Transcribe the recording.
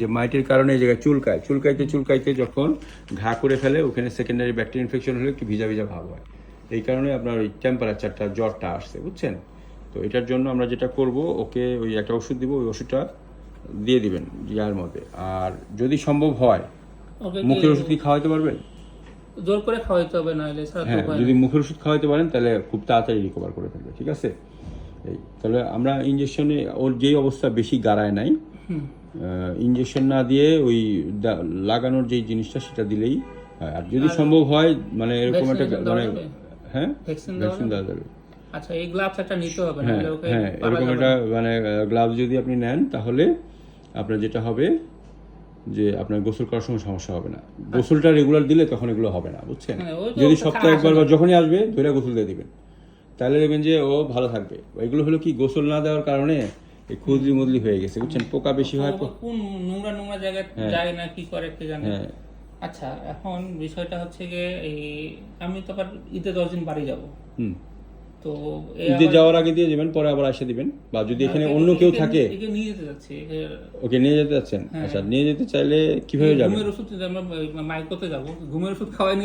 যে মাইটের কারণে এই জায়গায় চুলকাইতে যখন ঘা করে ফেলে ওখানে সেকেন্ডারি ব্যাকটেরিয়া ইনফেকশন হলে একটু ভিজা ভিজা ভাব হয়, এই কারণে আপনার ওই টেম্পারেচারটা জ্বরটা আসছে, বুঝছেন? তো এটার জন্য আমরা যেটা করব, ওকে ওই একটা ওষুধ দিব, ওই ওষুধটা দিয়ে দিবেন ইয়ার মধ্যে। আর যদি সম্ভব হয় মুখের ওষুধ কি খাওয়াইতে পারবেন? জোর করে খাওয়াইতে হবে, না হলে হ্যাঁ, যদি মুখের ওষুধ খাওয়াইতে পারেন তাহলে খুব তাড়াতাড়ি রিকভার করে ফেলবে, ঠিক আছে? এই তাহলে আমরা ইঞ্জেকশনে ওর যেই অবস্থা বেশি গাড়ায় নাই, ইঞ্জেকশন না দিয়ে ওই লাগানোর যেই জিনিসটা সেটা দিলেই হয়। আর যদি সম্ভব হয় মানে এরকম একটা মানে হ্যাঁ ভ্যাকসিন দেওয়া যাবে। আচ্ছা, এই গ্লাভস একটা নিতে হবে, হ্যাঁ হ্যাঁ, এরকম একটা মানে গ্লাভস যদি আপনি নেন তাহলে আপনার যেটা হবে যে আপনার গোসল করার সময় সমস্যা হবে না। গোসলটা রেগুলার দিলে তখন এগুলো হবে না, বুঝছেন? যদি সপ্তাহে একবার বা যখনই আসবে ধরে গোসল দিয়ে দিবেন, তাহলে দেখবেন যে ও ভালো থাকবে। এগুলো হলো কি, গোসল না দেওয়ার কারণে এই খুজলি মদলি হয়ে গেছে, বুঝছেন? পোকা বেশি হয়, কোন নোংরা জায়গায় যায় না, কি করে কে জানে। আচ্ছা, এখন বিষয়টা হচ্ছে যে এই আমি তো আবার ঈদে 10 দিন বাড়ি যাব, তো ঈদে যাওয়ার আগে দিয়ে দিবেন, পরে আবার এসে দিবেন। বা যদি এখানে অন্য কেউ থাকে, নিয়ে যেতে যাচ্ছি। ওকে নিয়ে যেতে যাচ্ছেন? আচ্ছা, নিয়ে যেতে চাইলে কিভাবে যাবেন? ঘুমের ওষুধ, আমরা মাইকোতে যাব, ঘুমের ওষুধ খাওয়াই